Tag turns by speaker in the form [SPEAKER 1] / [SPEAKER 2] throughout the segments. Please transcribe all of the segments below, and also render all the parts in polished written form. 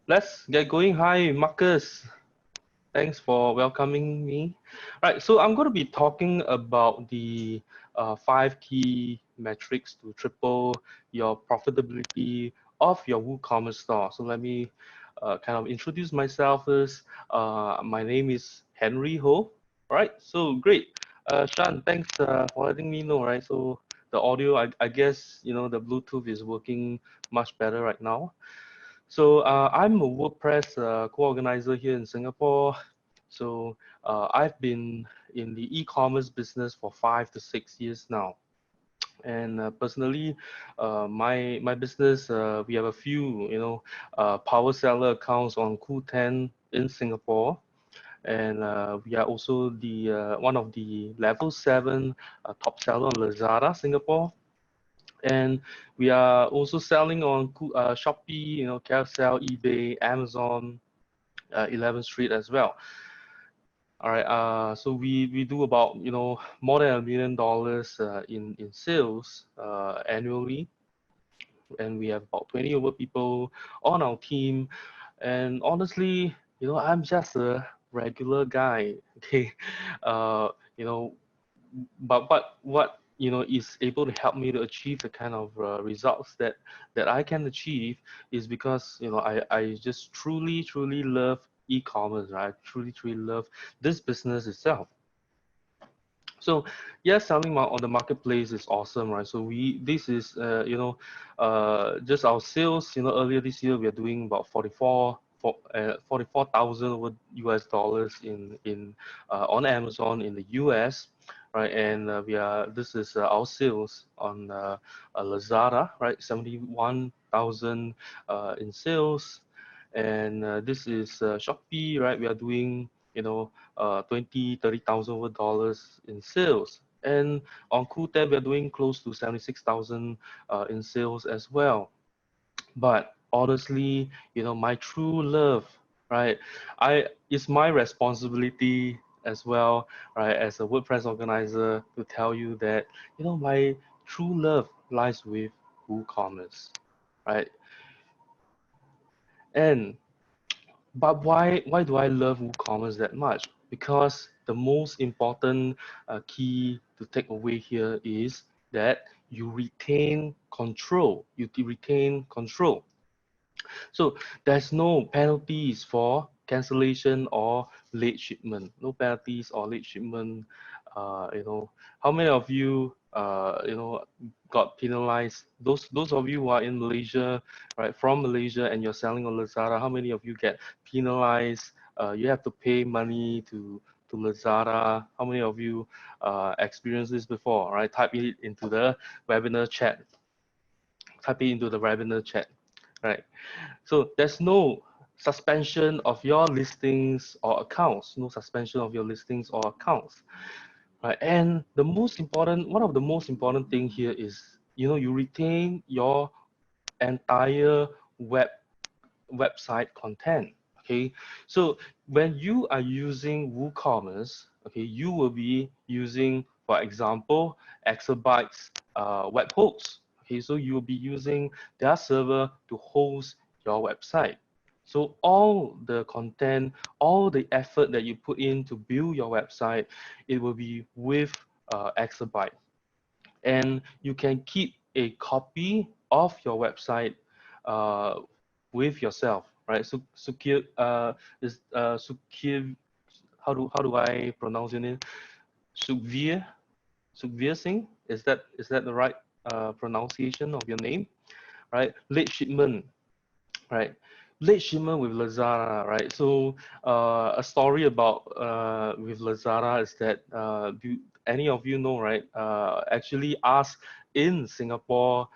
[SPEAKER 1] Let's get going. Hi, Marcus. Thanks for welcoming me. Right, so I'm going to be talking about the five key metrics to triple your profitability of your WooCommerce store. So let me kind of introduce myself first. My name is Henry Ho. All right, so great. Shan, thanks for letting me know. Right, so the audio, I guess, the Bluetooth is working much better right now. So I'm a WordPress co-organizer here in Singapore. So I've been in the e-commerce business for 5 to 6 years now. And personally, my business, we have a few, power seller accounts on Qoo10 in Singapore. And we are also the one of the level 7 top seller on Lazada Singapore. And we are also selling on Shopee, Carousel, eBay, Amazon, 11th Street as well. All right. So we do about more than $1 million in sales annually, and we have about 20 over people on our team. And honestly, I'm just a regular guy. Okay. Uh, you know, but what is able to help me to achieve the kind of results that I can achieve is because I just truly love e-commerce, right? I truly love this business itself. So yes, selling on the marketplace is awesome, right? So this is just our sales. Earlier this year we are doing about 44,000 over US dollars in on Amazon in the US, right? And this is our sales on Lazada, right? 71,000 in sales, and this is Shopee, right? We are doing 20, 30,000 over dollars in sales. And on Qoo10, we're doing close to 76,000 in sales as well. But honestly, my true love, right? It's my responsibility as well, right, as a WordPress organizer to tell you that, my true love lies with WooCommerce, right? And But why do I love WooCommerce that much? Because the most important key to take away here is that you retain control. Retain control. So there's no penalties for cancellation or late shipment. No penalties or late shipment. How many of you got penalized? Those of you who are in Malaysia, right, from Malaysia, and you're selling on Lazada, how many of you get penalized? You have to pay money to Lazada. How many of you experienced this before? Right, type it into the webinar chat. Type it into the webinar chat. Right. So there's no suspension of your listings or accounts, no suspension of your listings or accounts, right? And one of the most important thing here is, you retain your entire website content. Okay, so when you are using WooCommerce, okay, you will be using, for example, Exabytes webhooks. Okay, so you will be using their server to host your website. So all the content, all the effort that you put in to build your website, it will be with Exabyte, and you can keep a copy of your website uh, with yourself, right? So Sukir is Sukir. How do I pronounce your name? Sukvir Sukvir Singh. Is that the right pronunciation of your name? Right? Late shipment, right? Late shipment with Lazada, right? So a story about with Lazada is that do any of you know, right? Actually, us in Singapore,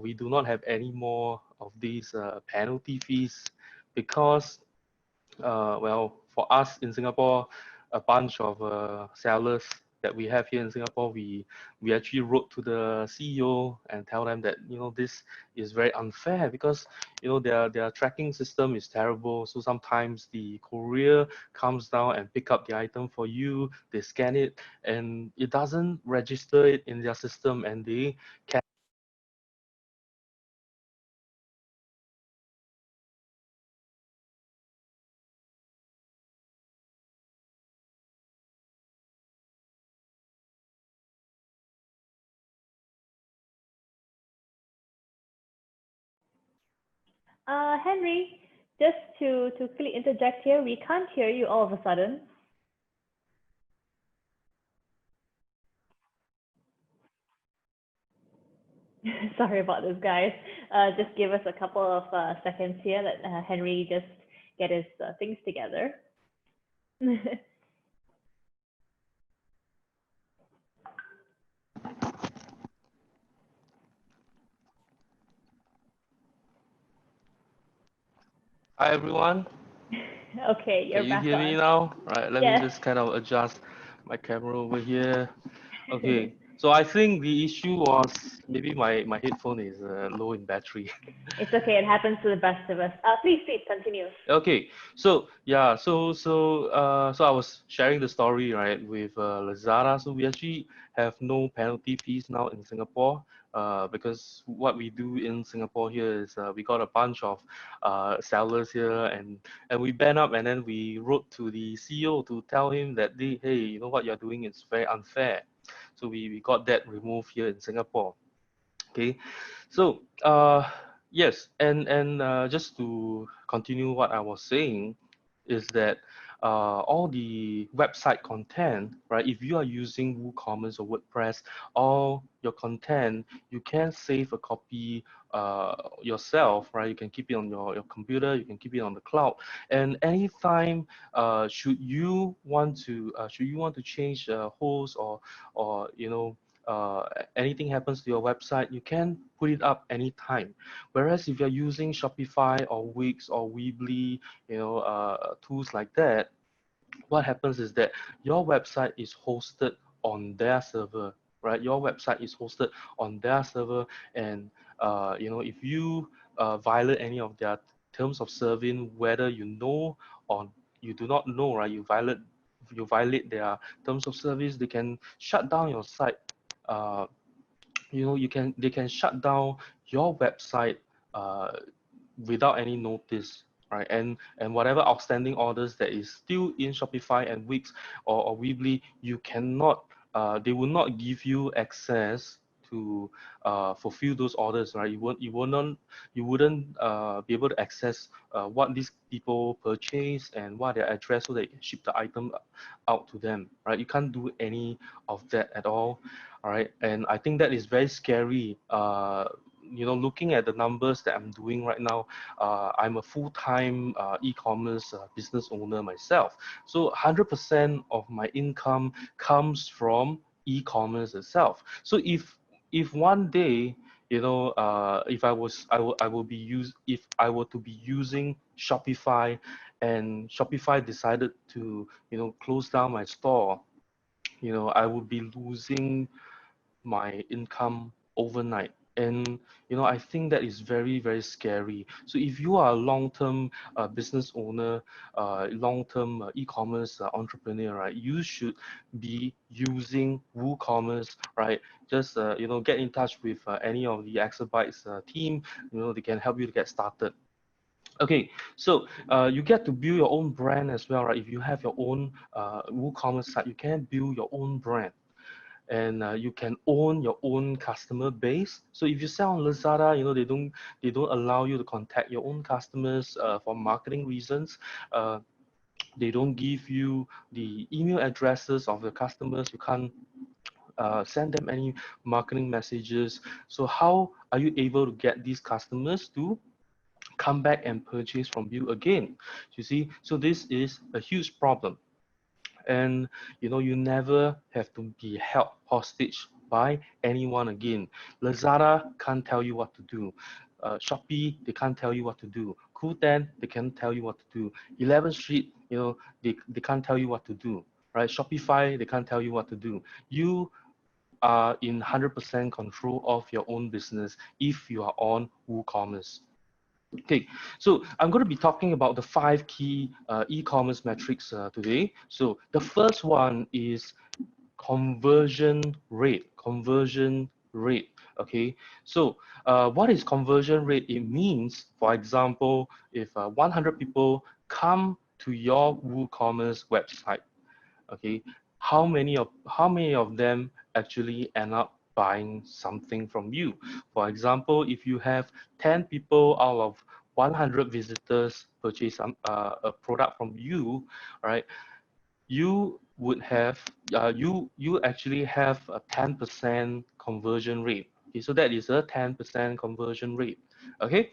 [SPEAKER 1] we do not have any more of these penalty fees because well, for us in Singapore, a bunch of sellers that we have here in Singapore, we actually wrote to the CEO and tell them that this is very unfair because their tracking system is terrible. So sometimes the courier comes down and pick up the item for you, they scan it, and it doesn't register it in their system, and they can
[SPEAKER 2] Henry, just to quickly interject here, we can't hear you all of a sudden. Sorry about this, guys. Just give us a couple of seconds here. Let Henry just get his things together.
[SPEAKER 1] Hi everyone.
[SPEAKER 2] Okay, you're
[SPEAKER 1] Can you
[SPEAKER 2] back
[SPEAKER 1] hear me
[SPEAKER 2] on.
[SPEAKER 1] now? Right, let me
[SPEAKER 2] Yes.
[SPEAKER 1] just kind of adjust my camera over here. Okay, so I think the issue was maybe my headphone is low in battery.
[SPEAKER 2] It's okay. It happens to the best of us. Please continue.
[SPEAKER 1] Okay, so yeah, so I was sharing the story right with Lazada. So we actually have no penalty fees now in Singapore. Because what we do in Singapore here is we got a bunch of sellers here, and we band up and then we wrote to the CEO to tell him that hey, you know what you're doing is very unfair. So we got that removed here in Singapore. Okay, so yes, and just to continue what I was saying is that all the website content, right? If you are using WooCommerce or WordPress, all your content, you can save a copy yourself, right? You can keep it on your computer, you can keep it on the cloud, and anytime should you want to change host or anything happens to your website, you can put it up anytime. Whereas if you're using Shopify or Wix or Weebly, tools like that, what happens is that your website is hosted on their server, right? Your website is hosted on their server, and if you violate any of their terms of service, whether you know or you do not know, right? You violate their terms of service, they can shut down your site. Uh, they can shut down your website uh, without any notice, right? And whatever outstanding orders that is still in Shopify and Wix or Weebly, they will not give you access to fulfill those orders, right? You wouldn't be able to access what these people purchase and what their address so they can ship the item out to them, right? You can't do any of that at all right? And I think that is very scary. Looking at the numbers that I'm doing right now, I'm a full-time e-commerce business owner myself. So 100% of my income comes from e-commerce itself. So if one day, if I will be if I were to be using Shopify, and Shopify decided to close down my store, I would be losing my income overnight. And I think that is very, very scary. So if you are a long-term business owner, long-term e-commerce entrepreneur, right, you should be using WooCommerce, right? Just get in touch with any of the Exabytes team. They can help you to get started. Okay, so you get to build your own brand as well, right? If you have your own WooCommerce site, you can build your own brand, and you can own your own customer base. So if you sell on Lazada, they don't allow you to contact your own customers for marketing reasons. They don't give you the email addresses of the customers. You can't send them any marketing messages. So how are you able to get these customers to come back and purchase from you again? You see, so this is a huge problem. And you never have to be held hostage by anyone again. Lazada can't tell you what to do. Shopee, they can't tell you what to do. Qoo10, they can't tell you what to do. 11th Street, they can't tell you what to do, right? Shopify, they can't tell you what to do. You are in 100% control of your own business if you are on WooCommerce. Okay, so I'm going to be talking about the 5 key e-commerce metrics today. So the first one is conversion rate. Conversion rate. Okay, so what is conversion rate? It means, for example, if 100 people come to your WooCommerce website, okay, how many of them actually end up buying something from you? For example, if you have 10 people out of 100 visitors purchase a product from you, right? You would have you actually have a 10% conversion rate. Okay, so that is a 10% conversion rate. Okay,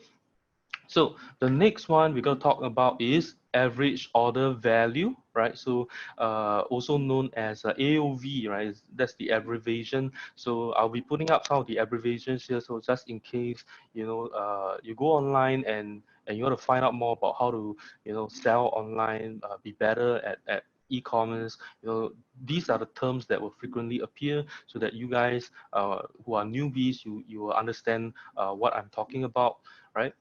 [SPEAKER 1] so the next one we're going to talk about is average order value, right? So also known as AOV, right? That's the abbreviation. So I'll be putting up some of the abbreviations here. So just in case, you go online and you want to find out more about how to, sell online, be better at e-commerce, these are the terms that will frequently appear so that you guys who are newbies, you will understand what I'm talking about, right?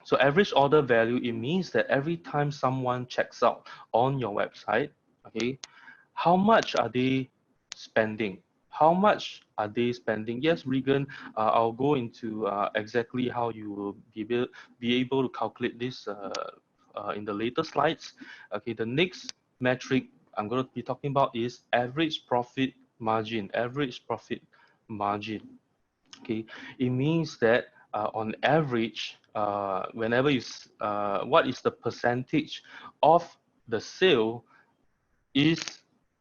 [SPEAKER 1] So average order value, it means that every time someone checks out on your website, okay, how much are they spending? How much are they spending? Yes, Regan, I'll go into exactly how you will be able to calculate this in the later slides. Okay, the next metric I'm going to be talking about is average profit margin. Average profit margin. Okay, it means that on average, whenever what is the percentage of the sale is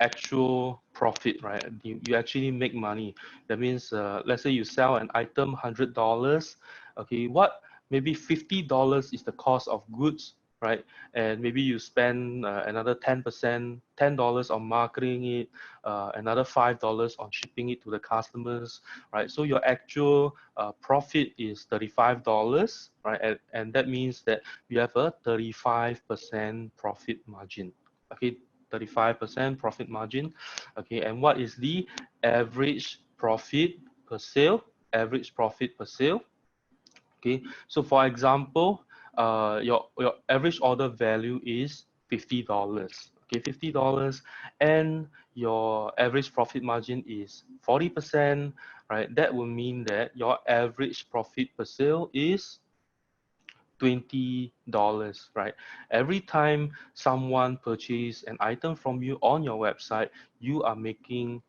[SPEAKER 1] actual profit, right? You actually make money. That means, let's say you sell an item $100. Okay, what maybe $50 is the cost of goods, right? And maybe you spend another 10%, $10 on marketing it, another $5 on shipping it to the customers, right? So your actual profit is $35, right? And that means that you have a 35% profit margin. Okay, 35% profit margin. Okay, and what is the average profit per sale? Average profit per sale. Okay, so for example, your average order value is $50. Okay, $50, and your average profit margin is 40%. Right, that will mean that your average profit per sale is $20, right? Every time someone purchase an item from you on your website, you are making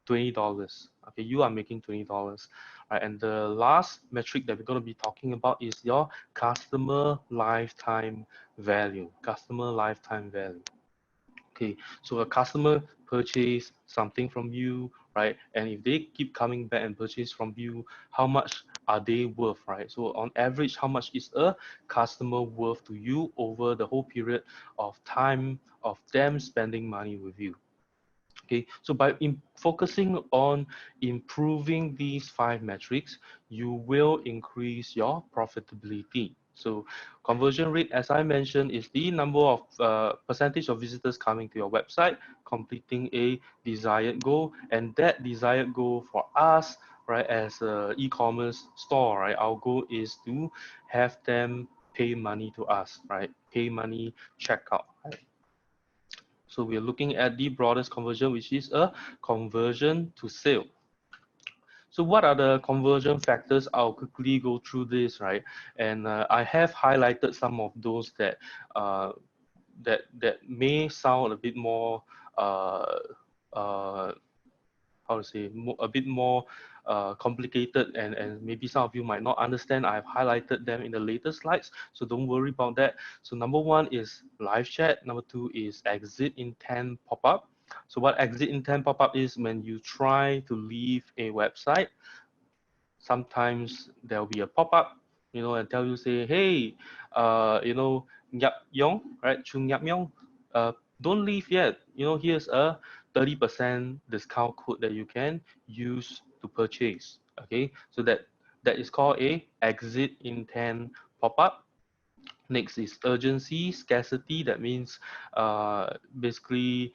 [SPEAKER 1] $20. Okay, you are making $20. Right, and the last metric that we're going to be talking about is your customer lifetime value. Customer lifetime value. Okay, so a customer purchase something from you, right? And if they keep coming back and purchase from you, how much are they worth, right? So on average, how much is a customer worth to you over the whole period of time of them spending money with you? Okay, so by focusing on improving these 5 metrics, you will increase your profitability. So conversion rate, as I mentioned, is the number of percentage of visitors coming to your website, completing a desired goal, and that desired goal for us, right, as a e-commerce store, right, our goal is to have them pay money to us, right, pay money, checkout, right? So we are looking at the broadest conversion, which is a conversion to sale. So what are the conversion factors? I'll quickly go through this, right? And I have highlighted some of those that that may sound a bit more how to say, a bit more complicated, and maybe some of you might not understand. I've highlighted them in the later slides, so don't worry about that. So number 1 is live chat. Number 2 is exit intent pop-up. So what exit intent pop-up is, when you try to leave a website, sometimes there'll be a pop-up, and tell you, say, hey, Nyap Yong, right? Chung Nyap Yong, don't leave yet. Here's a 30% discount code that you can use to purchase. Okay, so that is called a exit intent pop-up. Next is urgency, scarcity. That means basically,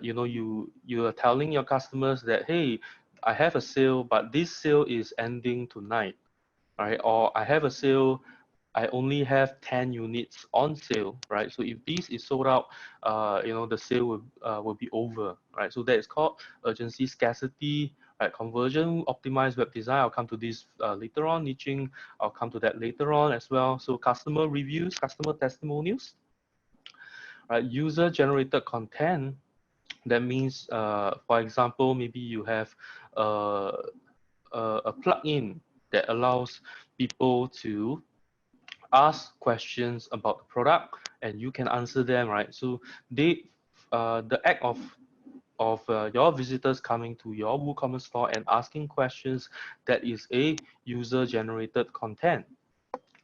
[SPEAKER 1] you are telling your customers that, hey, I have a sale, but this sale is ending tonight, right? Or I have a sale, I only have 10 units on sale, right? So if this is sold out, the sale will be over, right? So that is called urgency, scarcity, right? Conversion, optimized web design. I'll come to this later on. Niching, I'll come to that later on as well. So customer reviews, customer testimonials, right? User generated content. That means, for example, maybe you have a plugin that allows people to ask questions about the product and you can answer them, right? So the act of your visitors coming to your WooCommerce store and asking questions, that is a user generated content.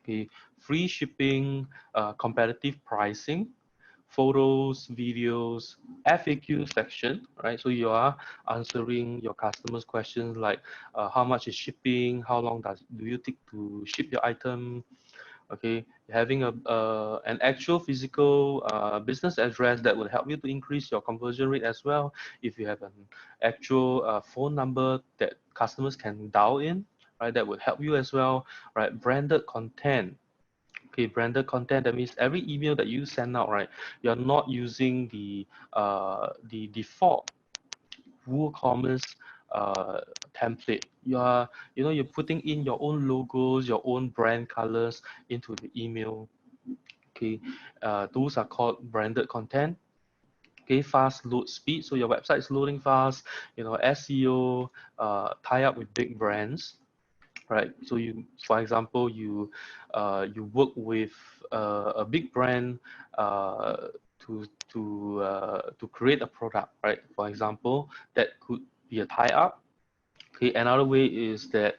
[SPEAKER 1] Okay, free shipping, competitive pricing, photos, videos, FAQ section, right? So you are answering your customers' questions like how much is shipping, how long do you take to ship your item, okay? Having an actual physical business address that will help you to increase your conversion rate as well. If you have an actual phone number that customers can dial in, right, that would help you as well, right? Branded content. Okay, branded content, that means every email that you send out, right, you're not using the default WooCommerce template. You're putting in your own logos, your own brand colors into the email. Okay, those are called branded content. Okay, fast load speed, so your website is loading fast. SEO, tie up with big brands, right? So for example, you work with a big brand to create a product, right? For example, that could be a tie-up. Okay, another way is that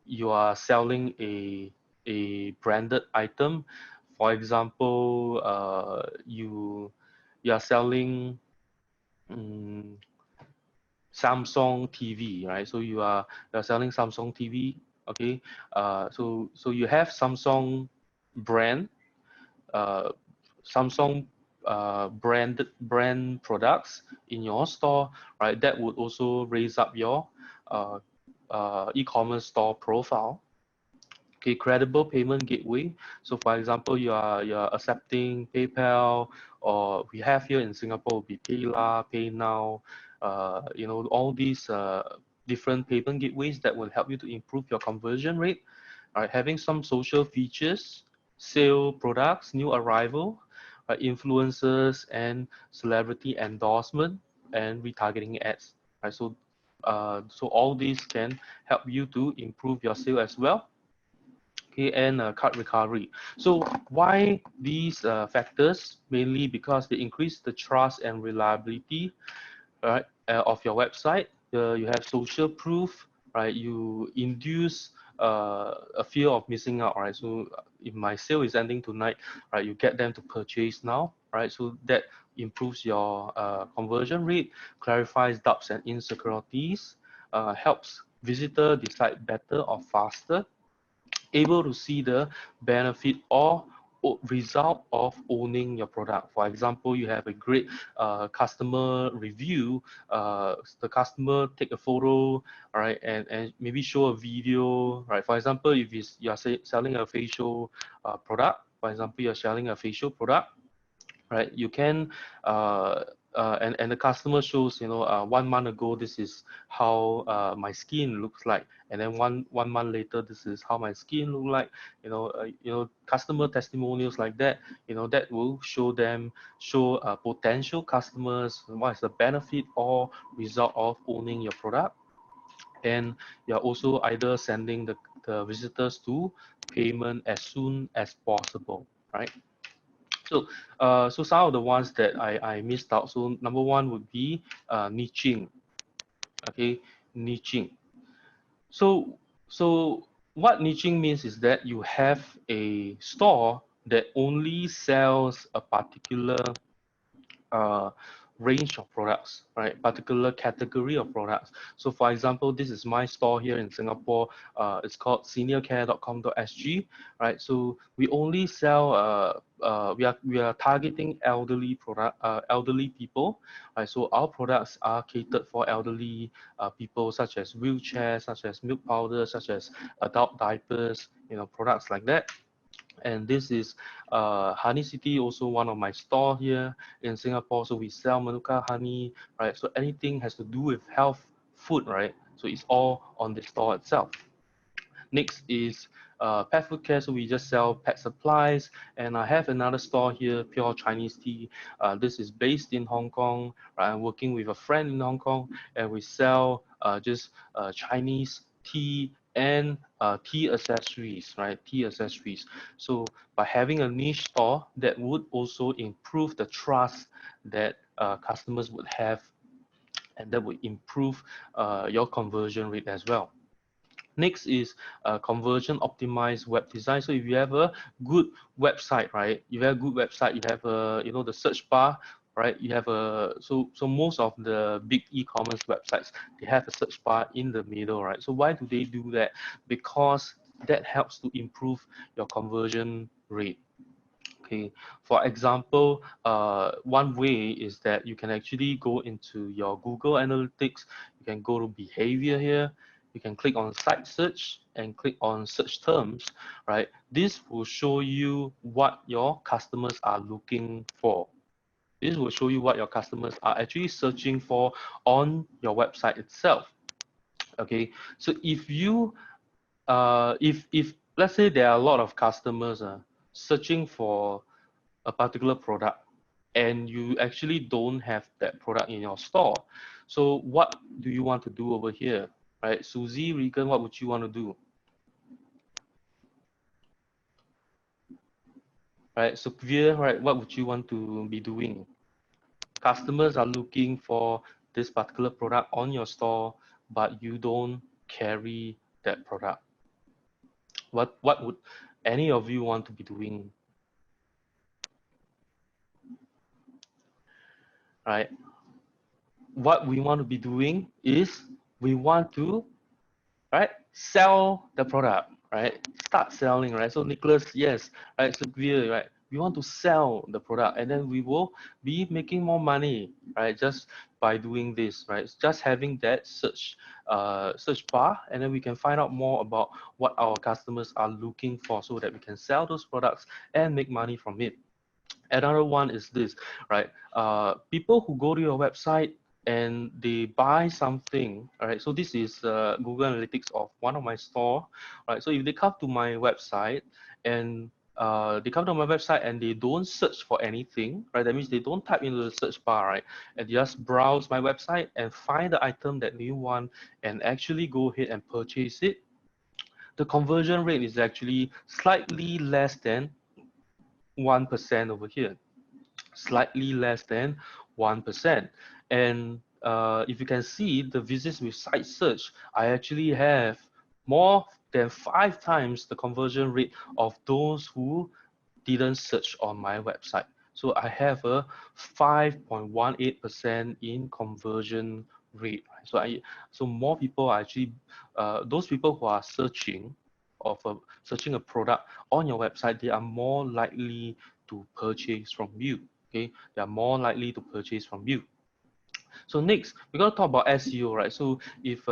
[SPEAKER 1] you are selling a branded item. For example, you are selling um, Samsung TV, right? So you're selling Samsung TV, okay? So you have Samsung brand, uh, Samsung brand products in your store, right? That would also raise up your uh, e-commerce store profile. Okay, credible payment gateway. So for example, you're accepting PayPal, or we have here in Singapore will be PayLah, PayNow, all these different payment gateways that will help you to improve your conversion rate. All right, having some social features, sale products, new arrival, influencers, and celebrity endorsement, and retargeting ads. Right, so all these can help you to improve your sale as well. Okay, and card recovery. So why these factors? Mainly because they increase the trust and reliability, right, of your website. You have social proof, right? You induce a fear of missing out, right? So if my sale is ending tonight, right, you get them to purchase now, right? So that improves your conversion rate, clarifies doubts and insecurities, helps visitor decide better or faster, able to see the benefit or result of owning your product. For example, you have a great customer review, the customer take a photo, all right, and maybe show a video, right? For example, if you're selling a facial product, for example, you're selling a facial product, right? You can and the customer shows, 1 month ago, this is how my skin looks like, and then one month later, this is how my skin look like. Customer testimonials like that, that will show potential customers what is the benefit or result of owning your product. And you're also either sending the visitors to payment as soon as possible, right? So some of the ones that I missed out. So number one would be niching. Okay, niching. So what niching means is that you have a store that only sells a particular uh, range of products, right? Particular category of products. So for example, this is my store here in Singapore. It's called seniorcare.com.sg, right? So we only sell, we are targeting elderly people, right? So our products are catered for elderly people, such as wheelchairs, such as milk powder, such as adult diapers, products like that. And this is Honey City, also one of my store here in Singapore. So we sell Manuka honey, right? So anything has to do with health food, right? So it's all on the store itself. Next is pet food care. So we just sell pet supplies. And I have another store here, Pure Chinese Tea. This is based in Hong Kong. Right? I'm working with a friend in Hong Kong, and we sell just Chinese tea and tea accessories, right? Tea accessories. So by having a niche store, that would also improve the trust that customers would have, and that would improve your conversion rate as well. Next is conversion optimized web design. So if you have a good website, right? You have a good website, you have a, you know, the search bar, right? You have a, so most of the big e-commerce websites, they have a search bar in the middle, right? So why do they do that? Because that helps to improve your conversion rate. Okay, for example, one way is that you can actually go into your Google Analytics. You can go to behavior here. You can click on site search and click on search terms, right? This will show you what your customers are looking for. This will show you what your customers are actually searching for on your website itself. Okay, so if you, if let's say there are a lot of customers searching for a particular product and you actually don't have that product in your store. So what do you want to do over here, right? Susie, Regan, what would you want to do? Right, so Kvir, right, what would you want to be doing? Customers are looking for this particular product on your store, but you don't carry that product. What would any of you want to be doing? Right? What we want to be doing is we want to, right, sell the product, right? Start selling, right? So Nicholas, yes, right? So we, right, we want to sell the product, and then we will be making more money, right? Just by doing this, right? Just having that search bar, and then we can find out more about what our customers are looking for, so that we can sell those products and make money from it. Another one is this, right? People who go to your website and they buy something, all right? So this is Google Analytics of one of my store, right? So if they come to my website and they come to my website and they don't search for anything, right? That means they don't type into the search bar, right? And just browse my website and find the item that they want and actually go ahead and purchase it. The conversion rate is actually slightly less than 1% over here, slightly less than 1%. And if you can see the visits with site search, I actually have more than 5 times the conversion rate of those who didn't search on my website. So I have a 5.18% in conversion rate. So more people are actually, those people who are searching searching a product on your website, they are more likely to purchase from you. Okay, they are more likely to purchase from you. So next, we're going to talk about SEO, right? So if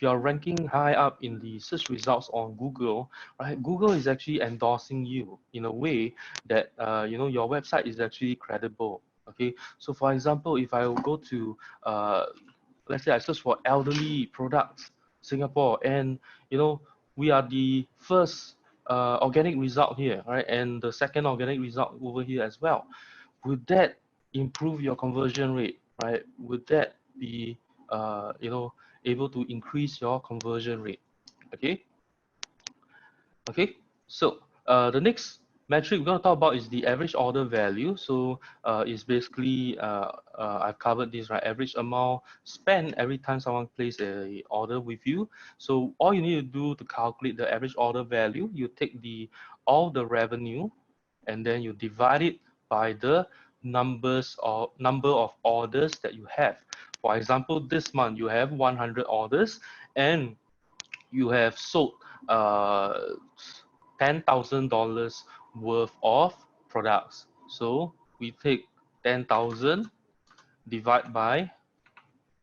[SPEAKER 1] you're ranking high up in the search results on Google, right, Google is actually endorsing you in a way that you know, your website is actually credible. Okay, so for example, if I will go to let's say I search for elderly products Singapore, and you know, we are the first organic result here, right, and the second organic result over here as well. Would that improve your conversion rate, right? Would that be you know, able to increase your conversion rate? Okay, okay. So the next metric we're going to talk about is the average order value. So it's basically I've covered this, right? Average amount spent every time someone places a order with you. So all you need to do to calculate the average order value, you take all the revenue and then you divide it by the number of orders that you have. For example, this month you have 100 orders and you have sold uh, $10,000 worth of products. So we take 10,000 divide by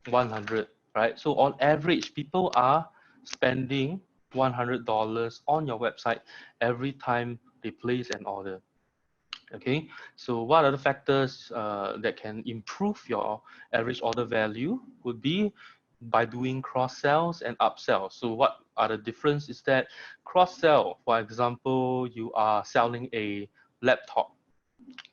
[SPEAKER 1] 100, right? So on average, people are spending $100 on your website every time they place an order. Okay, so what are the factors that can improve your average order value would be by doing cross sells and upsells. So what are the difference is that cross sell, for example, you are selling a laptop.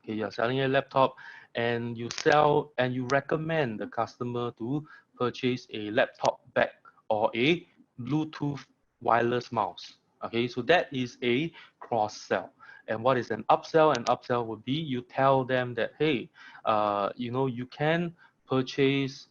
[SPEAKER 1] Okay, you're selling a laptop and you sell and you recommend the customer to purchase a laptop bag or a Bluetooth wireless mouse. Okay, so that is a cross sell. And what is an upsell? An upsell would be you tell them that, hey, you can purchase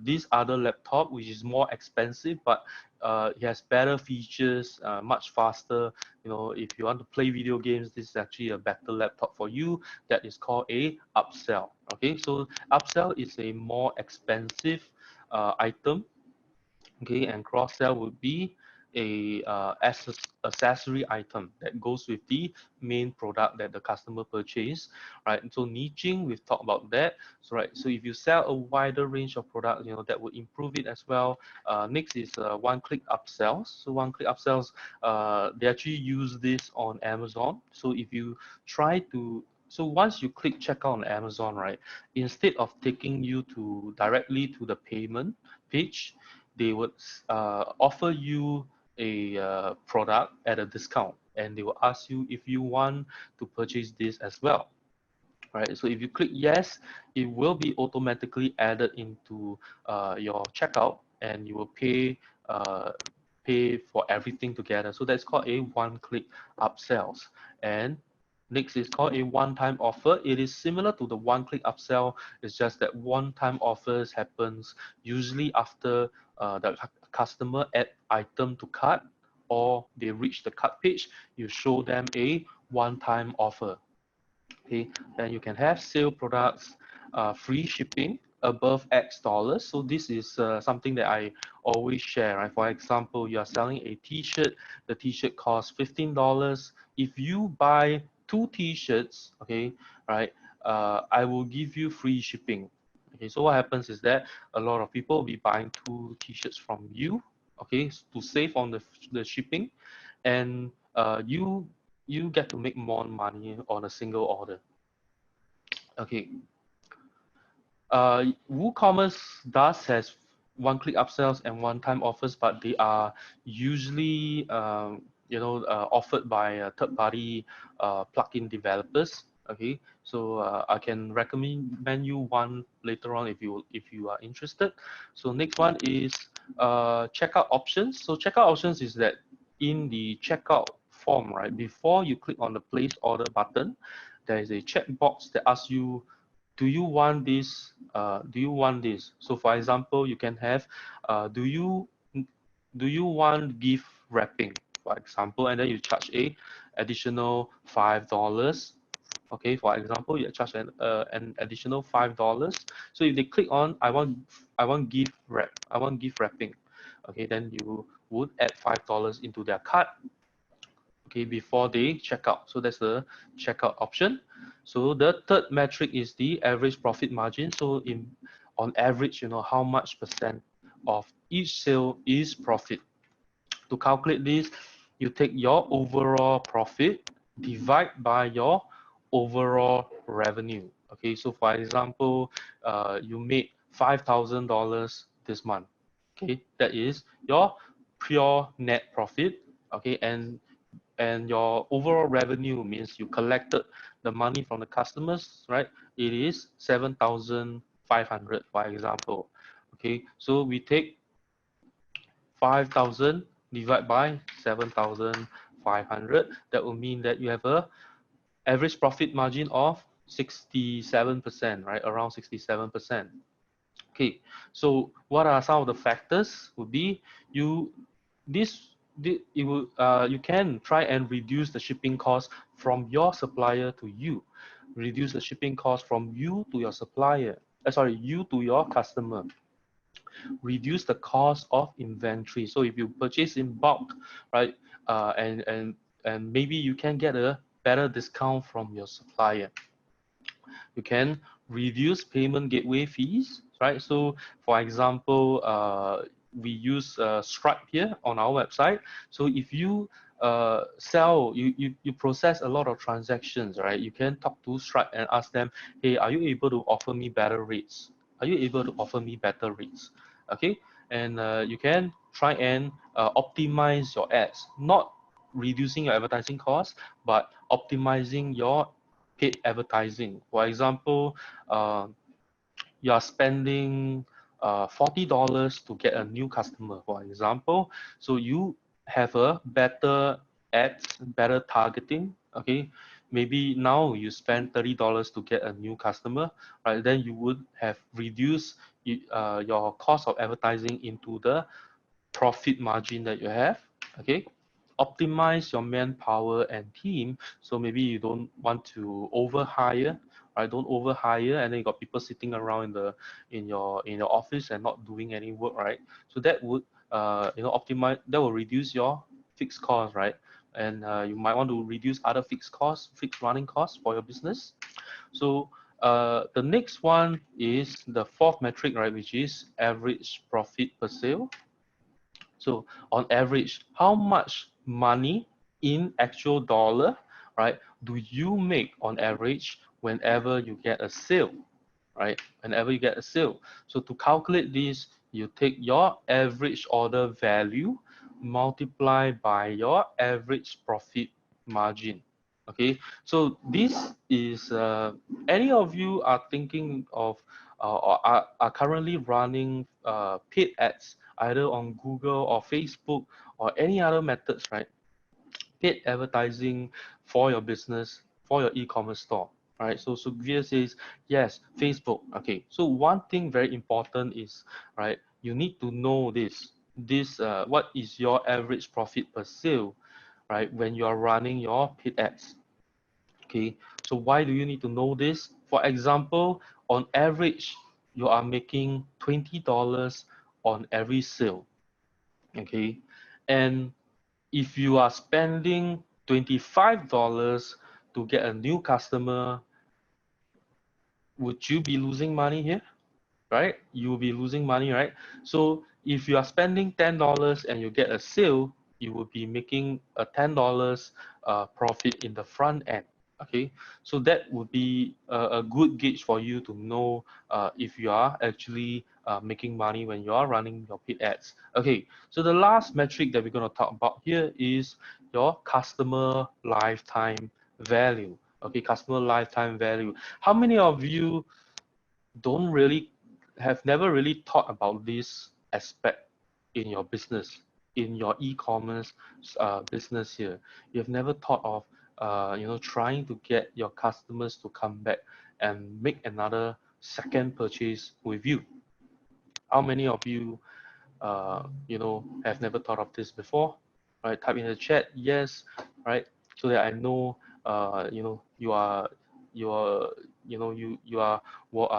[SPEAKER 1] this other laptop, which is more expensive, but it has better features, much faster. If you want to play video games, this is actually a better laptop for you. That is called a upsell. Okay, so upsell is a more expensive item. Okay, and cross sell would be a accessory item that goes with the main product that the customer purchased, right? And so niching, we've talked about that. So right, so if you sell a wider range of products, that would improve it as well. Next is one-click upsells. So one-click upsells, they actually use this on Amazon. So if you try to so once you click checkout on Amazon, right, instead of taking you to directly to the payment page, they would offer you a product at a discount, and they will ask you if you want to purchase this as well. Right, so if you click yes, it will be automatically added into your checkout, and you will pay for everything together. So that's called a one-click upsells. And next is called a one-time offer. It is similar to the one-click upsell. It's just that one-time offers happens usually after the customer add item to cart, or they reach the cart page. You show them a one-time offer. Okay, then you can have sale products, free shipping above X dollars. So this is something that I always share, right? For example, you are selling a t-shirt. The t-shirt costs $15. If you buy two t-shirts, okay, right, I will give you free shipping. Okay, so what happens is that a lot of people will be buying two t-shirts from you, okay, to save on the shipping, and you get to make more money on a single order. Okay. WooCommerce does has one-click upsells and one-time offers, but they are usually offered by third-party plugin developers. Okay, so I can recommend you one later on if you are interested. So next one is checkout options. So checkout options is that in the checkout form, right, before you click on the place order button, there is a checkbox that asks you, do you want this? Do you want this? So for example, you can have, do you want gift wrapping, for example, and then you charge a additional $5. Okay, for example, you charge an additional $5. So if they click on I want gift wrap, I want gift wrapping, okay, then you would add $5 into their cart, okay, before they check out. So that's the checkout option. So the third metric is the average profit margin. So on average, how much percent of each sale is profit. To calculate this, you take your overall profit, divide by your overall revenue. Okay, so for example, you made $5,000 this month. Okay, that is your pure net profit. Okay, and your overall revenue means you collected the money from the customers, right? It is 7,500, for example. Okay, so we take 5,000 divided by 7,500. That will mean that you have a average profit margin of 67%, right? Around 67%. Okay, so what are some of the factors? Would be you this you can try and reduce the shipping cost from your supplier to you, reduce the shipping cost from you to your supplier, sorry, you to your customer, reduce the cost of inventory. So if you purchase in bulk, right, and maybe you can get a better discount from your supplier. You can reduce payment gateway fees, right? So for example, we use Stripe here on our website. So if you you process a lot of transactions, right? You can talk to Stripe and ask them, hey, are you able to offer me better rates? Are you able to offer me better rates? Okay, and you can try and optimize your ads, not reducing your advertising costs, but optimizing your paid advertising. For example, you are spending $40 to get a new customer, for example. So you have a better ads, better targeting. Okay, maybe now you spend $30 to get a new customer, right? Then you would have reduced your cost of advertising into the profit margin that you have. Okay, optimize your manpower and team. So maybe you don't want to overhire, right? Don't overhire, and then you got people sitting around in your office and not doing any work, right? So that would optimize, that will reduce your fixed cost, right? And you might want to reduce other fixed costs, fixed running costs for your business. So the next one is the fourth metric, right, which is average profit per sale. So on average, how much money in actual dollar, right, do you make on average whenever you get a sale, right? Whenever you get a sale. So to calculate this, you take your average order value, multiply by your average profit margin. Okay, so this is any of you are thinking of or are currently running paid ads either on Google or Facebook or any other methods, right? Paid advertising for your business, for your e-commerce store, right? So Sugvir says, yes, Facebook. Okay, so one thing very important is, right, you need to know this what is your average profit per sale, right, when you are running your paid ads. Okay, so why do you need to know this? For example, on average, you are making $20 on every sale. Okay, and if you are spending $25 to get a new customer, would you be losing money here? Right? You will be losing money, right? So if you are spending $10 and you get a sale, you will be making a $10 profit in the front end. Okay, so that would be a good gauge for you to know if you are actually making money when you are running your paid ads. Okay, so the last metric that we're going to talk about here is your customer lifetime value. Okay, customer lifetime value. How many of you don't really have never really thought about this aspect in your business, in your e-commerce business here? You've never thought of trying to get your customers to come back and make another second purchase with you. How many of you have never thought of this before? Right, type in the chat yes, right, so that I know you are you are what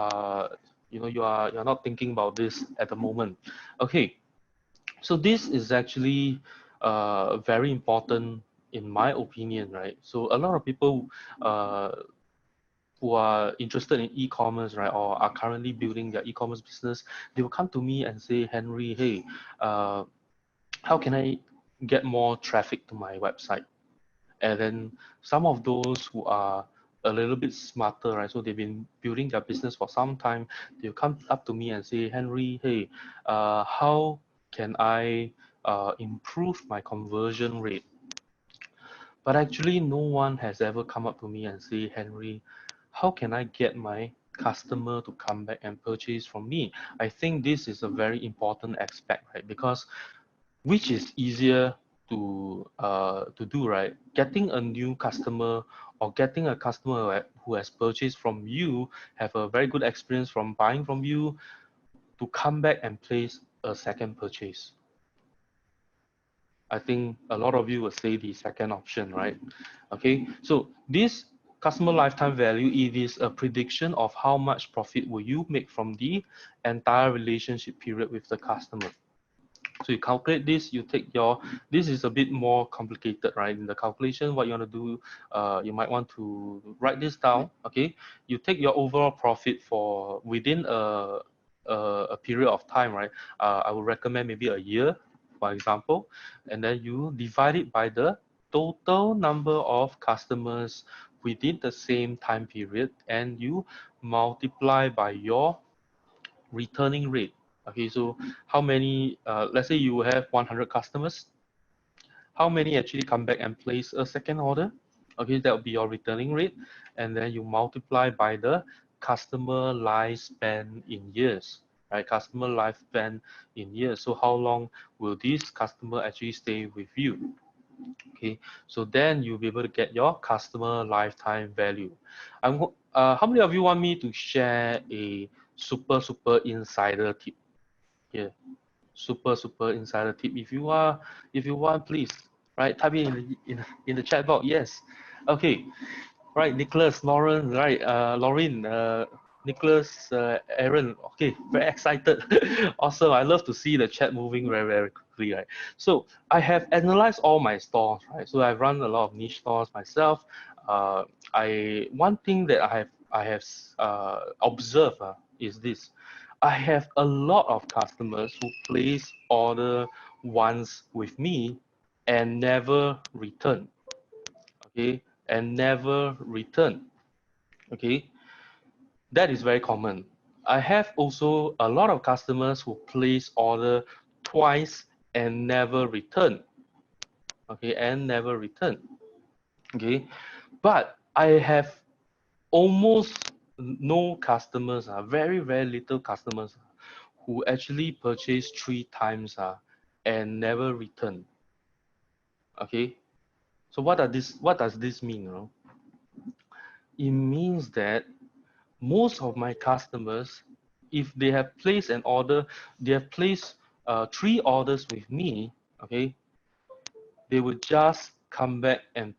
[SPEAKER 1] you're not thinking about this at the moment. Okay, so this is actually very important in my opinion, right? So a lot of people uh, who are interested in e-commerce, right, or are currently building their e-commerce business, they will come to me and say, Henry, hey, how can I get more traffic to my website? And then some of those who are a little bit smarter, right? So they've been building their business for some time. They'll come up to me and say, Henry, hey, how can I improve my conversion rate? But actually, no one has ever come up to me and say, Henry, how can I get my customer to come back and purchase from me? I think this is a very important aspect, right? Because which is easier to do, right? Getting a new customer or getting a customer who has purchased from you, have a very good experience from buying from you, to come back and place a second purchase. I think a lot of you will say the second option, right? Okay, so this customer lifetime value, it is a prediction of how much profit will you make from the entire relationship period with the customer. So you calculate this, you take your, this is a bit more complicated, right? In the calculation, what you want to do, you might want to write this down, okay? You take your overall profit for within a period of time, right? I would recommend maybe a year, for example, and then you divide it by the total number of customers within the same time period, and you multiply by your returning rate. Okay, so how many, let's say you have 100 customers, how many actually come back and place a second order? Okay, that will be your returning rate. And then you multiply by the customer lifespan in years. right? Customer lifespan in years. So how long will this customer actually stay with you? Okay, so then you'll be able to get your customer lifetime value. How many of you want me to share a super insider tip here? Super insider tip. If you want, please, right? Type it in the chat box. Yes. Okay. Right, Nicholas, Lauren, right, Lauren, Nicholas, Aaron. Okay, very excited. Awesome. I love to see the chat moving very quickly, right? So I have analyzed all my stores, right? So I've run a lot of niche stores myself. Uh, one thing that I have observed is this. I have a lot of customers who place order once with me and never return. Okay, and never return. Okay, that is very common. I have also a lot of customers who place order twice and never return. Okay, and never return. Okay, but I have almost no customers, very little customers who actually purchase 3 times and never return. Okay, so what does this mean? It means that most of my customers, if they have placed an order, they have placed 3 orders with me, okay, they would just come back and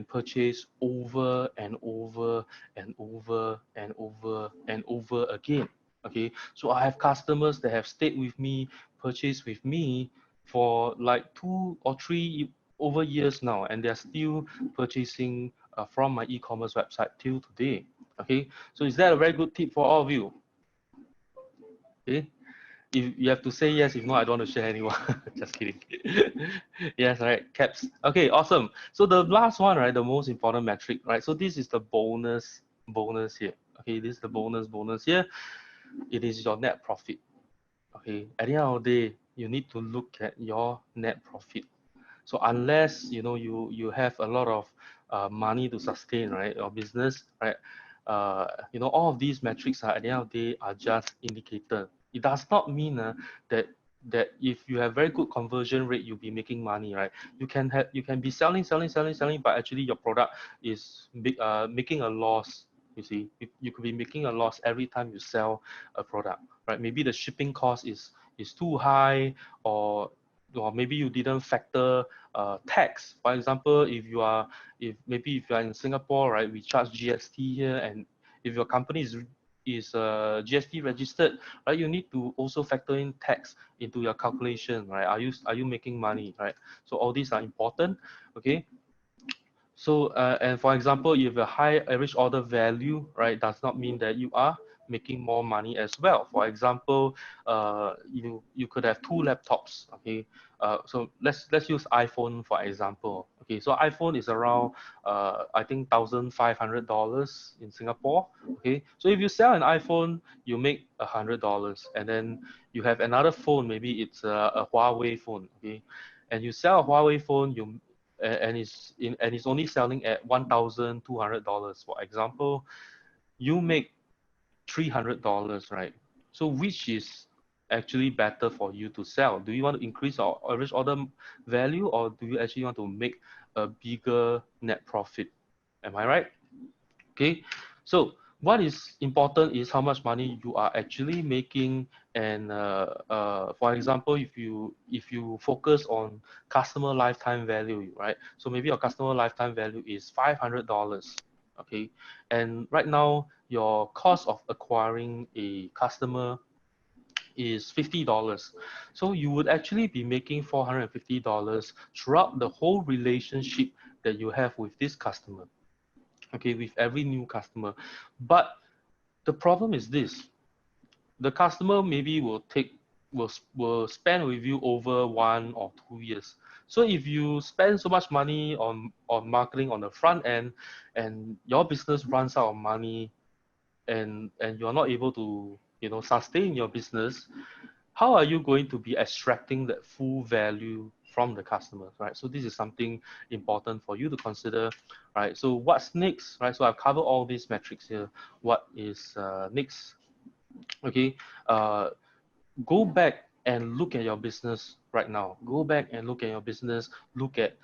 [SPEAKER 1] purchase over and over and over and over and over again. Okay, so I have customers that have stayed with me, purchased with me for like 2 or 3 over years now, and they're still purchasing from my e-commerce website till today. Okay, so is that a very good tip for all of you? Okay, if you have to say yes, if not, I don't want to share anyone. Just kidding. Yes, right, caps. Okay, awesome. So the last one, right, the most important metric, right? So this is the bonus here. Okay, this is the bonus here. It is your net profit. Okay, at the end of the day, you need to look at your net profit. So unless you have a lot of money to sustain, right, your business, right, all of these metrics are at the end of the day are just indicator. It does not mean that if you have very good conversion rate, you'll be making money, right? You can be selling, but actually your product is making a loss. You see, you could be making a loss every time you sell a product, right? Maybe the shipping cost is too high, or maybe you didn't factor tax. For example, if you are in Singapore, right, we charge GST here, and if your company is GST registered, right, you need to also factor in tax into your calculation, right? Are you making money, right? So all these are important, okay? So and for example, if you have a high average order value, right, does not mean that you are making more money as well. For example, you could have 2 laptops, okay? So let's use iPhone for example. Okay, so iPhone is around I think $1,500 in Singapore. Okay, so if you sell an iPhone, you make $100, and then you have another phone, maybe it's a Huawei phone. Okay, and you sell a Huawei phone, and it's only selling at $1,200. For example, you make $300, right? So which is actually better for you to sell? Do you want to increase our average order value, or do you actually want to make a bigger net profit? Am I right? Okay, so what is important is how much money you are actually making. And for example, if you focus on customer lifetime value, right? So maybe your customer lifetime value is $500. Okay, and right now your cost of acquiring a customer is $50. So you would actually be making $450 throughout the whole relationship that you have with this customer. Okay, with every new customer. But the problem is this: the customer maybe will spend with you over 1 or 2 years. So if you spend so much money on marketing on the front end, and your business runs out of money, and you're not able to sustain your business, how are you going to be extracting that full value from the customers, right? So this is something important for you to consider, right? So what's next, right? So I've covered all these metrics here. What is next? Okay, go back and look at your business right now. Go back and look at your business. Look at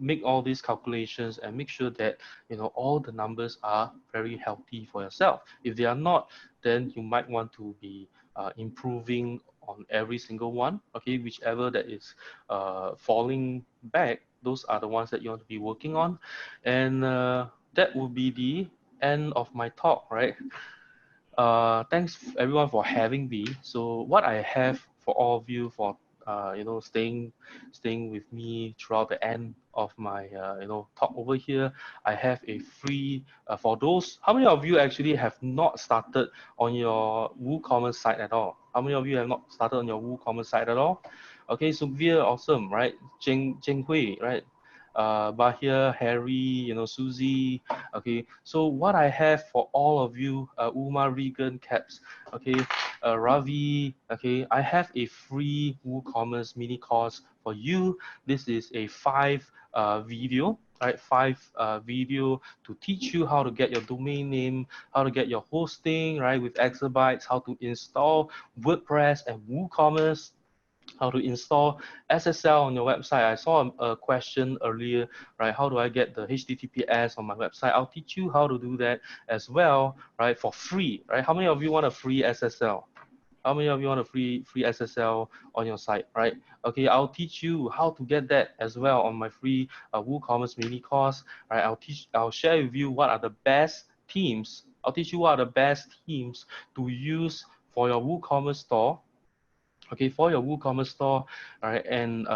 [SPEAKER 1] make all these calculations and make sure that all the numbers are very healthy for yourself. If they are not, then you might want to be improving on every single one. Okay, whichever that is falling back, those are the ones that you want to be working on. And that will be the end of my talk, right? Thanks everyone for having me. So what I have for all of you for staying with me throughout the end of my talk over here, I have a free for those. How many of you actually have not started on your WooCommerce site at all? How many of you have not started on your WooCommerce site at all? Okay, so Veer, awesome, right? Jeng Hui, right? Bahir, Harry, Susie. Okay, so what I have for all of you, Uma, Regan, Caps, okay, Ravi, okay, I have a free WooCommerce mini course for you. This is a 5 video, right? 5 video to teach you how to get your domain name, how to get your hosting, right, with exabytes, how to install WordPress and WooCommerce, how to install SSL on your website. I saw a question earlier, right? How do I get the HTTPS on my website? I'll teach you how to do that as well, right? For free, right? How many of you want a free SSL? How many of you want a free SSL on your site, right? Okay, I'll teach you how to get that as well on my free WooCommerce mini course, right? I'll share with you what are the best themes. I'll teach you what are the best themes to use for your WooCommerce store, okay, for your WooCommerce store, right? And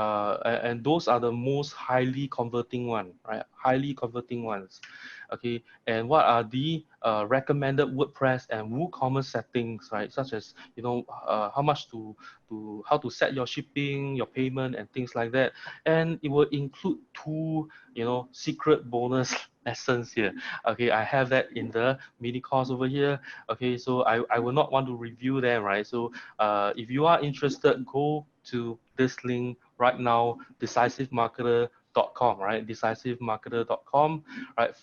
[SPEAKER 1] those are the most highly converting one, right? Highly converting ones, okay. And what are the recommended WordPress and WooCommerce settings, right? Such as how much to how to set your shipping, your payment, and things like that. And it will include 2 secret bonus lessons here. Okay, I have that in the mini course over here. Okay, so I will not want to review them, right? So if you are interested, go to this link right now, DecisiveMarketer.com, right? DecisiveMarketer.com, right?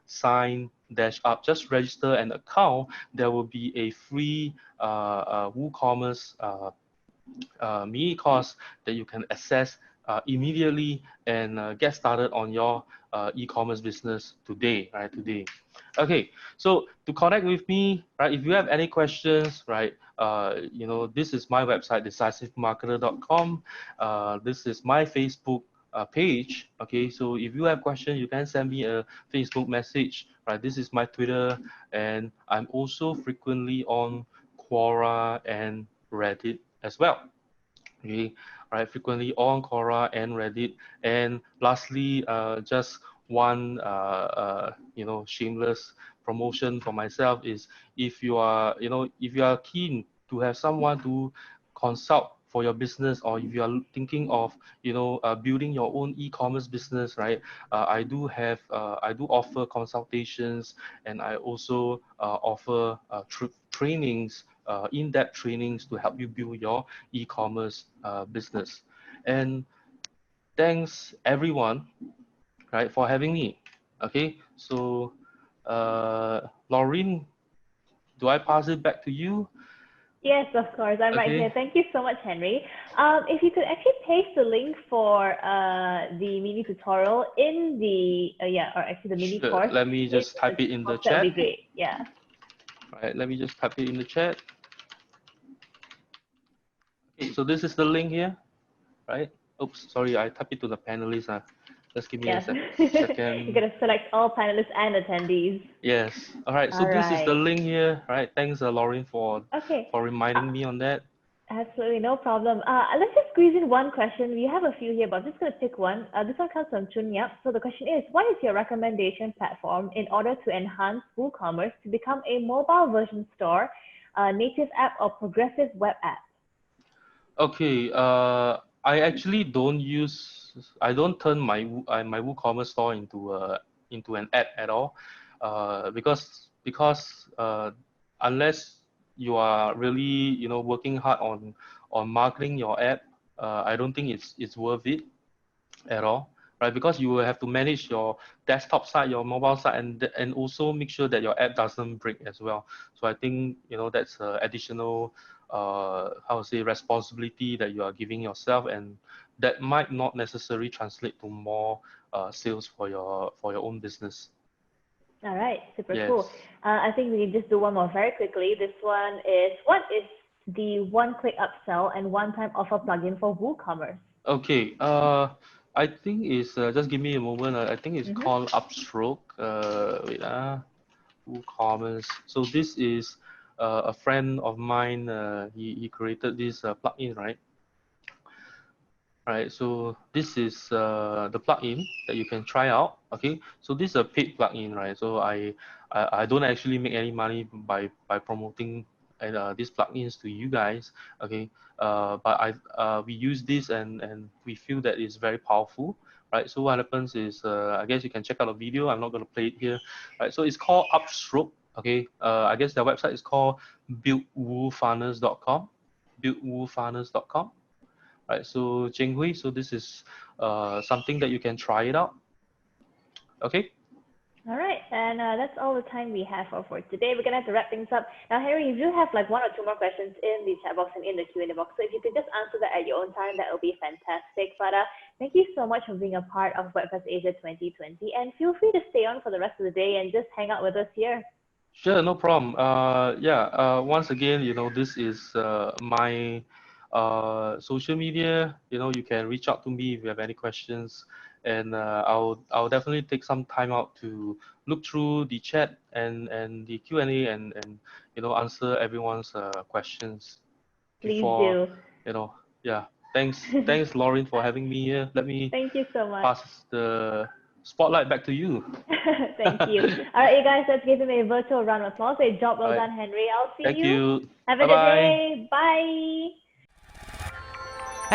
[SPEAKER 1] /sign dash up. Just register an account. There will be a free WooCommerce mini course that you can access immediately and get started on your e-commerce business today, right? Today. Okay, so to connect with me, right? If you have any questions, right? This is my website, DecisiveMarketer.com. This is my Facebook page. Okay, so if you have questions, you can send me a Facebook message, right? This is my Twitter, and I'm also frequently on Quora and Reddit as well. Okay, right, frequently on Quora and Reddit. And lastly, just one shameless promotion for myself is, if you are keen to have someone to consult for your business, or if you are thinking of building your own e-commerce business, right? I do offer consultations, and I also offer trainings, in-depth trainings to help you build your e-commerce business. And thanks everyone, right, for having me. Okay, so Laureen, do I pass it back to you?
[SPEAKER 2] Yes, of course. I'm right here.
[SPEAKER 1] Okay,
[SPEAKER 2] Thank you so much, Henry. If you could actually paste the link for the mini tutorial in the or actually the mini
[SPEAKER 1] sure.
[SPEAKER 2] course
[SPEAKER 1] Let me
[SPEAKER 2] in
[SPEAKER 1] just
[SPEAKER 2] the
[SPEAKER 1] type it in the
[SPEAKER 2] box, that would be
[SPEAKER 1] chat.
[SPEAKER 2] great. Yeah.
[SPEAKER 1] Right, let me just type it in the chat. Okay, so this is the link here, right? Oops, sorry, I typed it to the panelists. Just give me a
[SPEAKER 2] Yes. You're
[SPEAKER 1] second.
[SPEAKER 2] gonna select all panelists and attendees.
[SPEAKER 1] Yes. All right. So
[SPEAKER 2] All
[SPEAKER 1] this is the
[SPEAKER 2] right.
[SPEAKER 1] link here. All right. Thanks, Lauren, for
[SPEAKER 2] Okay.
[SPEAKER 1] reminding me on that.
[SPEAKER 2] Absolutely, no problem. Let's just squeeze in one question. We have a few here, but I'm just going to pick one. This one comes from Chun Yap. So the question is, what is your recommendation platform in order to enhance WooCommerce to become a mobile version store, native app, or progressive web app?
[SPEAKER 1] Okay. I actually don't use. I don't turn my WooCommerce store into an app at all. Because unless you are really working hard on marketing your app, I don't think it's worth it at all, right? Because you will have to manage your desktop side, your mobile side, and also make sure that your app doesn't break as well. So I think that's additional how to say responsibility that you are giving yourself, and that might not necessarily translate to more sales for your own business.
[SPEAKER 2] All right, super cool.
[SPEAKER 1] Yes.
[SPEAKER 2] I think we can just do one more very quickly. This one is, what is the one-click upsell and one-time offer plugin for WooCommerce?
[SPEAKER 1] Okay. I think it's just give me a moment. I think it's
[SPEAKER 2] Mm-hmm.
[SPEAKER 1] called Upstroke. Wait. WooCommerce. So this is a friend of mine. He created this plugin, right? Right, so this is the plugin that you can try out. Okay, so this is a paid plugin, right? So I don't actually make any money by promoting these plugins to you guys. Okay, but we use this, and we feel that it's very powerful, right? So what happens is I guess you can check out a video. I'm not going to play it here, right? So it's called Upstroke. Okay, I guess their website is called buildwoofunnels.com, buildwoofunnels.com. Right, so Jinghui, so this is something that you can try it out. Okay.
[SPEAKER 2] All right, and that's all the time we have for today. We're gonna have to wrap things up now. Harry, if you have like one or two more questions in the chat box and in the Q&A box, so if you could just answer that at your own time, that would be fantastic. But thank you so much for being a part of WordPress Asia 2020, and feel free to stay on for the rest of the day and just hang out with us here.
[SPEAKER 1] Sure, no problem. Once again, this is my social media. You can reach out to me if you have any questions, and I'll definitely take some time out to look through the chat and the Q&A, and answer everyone's questions
[SPEAKER 2] Please
[SPEAKER 1] before
[SPEAKER 2] do.
[SPEAKER 1] yeah. Thanks, Lauren, for having me here. Let me
[SPEAKER 2] Thank you so much.
[SPEAKER 1] pass the spotlight back to you.
[SPEAKER 2] Thank you. All right, you guys, let's give him a virtual round of applause. A job well
[SPEAKER 1] All right.
[SPEAKER 2] done, Henry. I'll see
[SPEAKER 1] Thank
[SPEAKER 2] you.
[SPEAKER 1] you.
[SPEAKER 2] Have a good
[SPEAKER 1] Bye-bye.
[SPEAKER 2] day. Bye.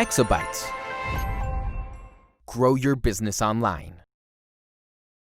[SPEAKER 3] Exabytes. Grow your business online.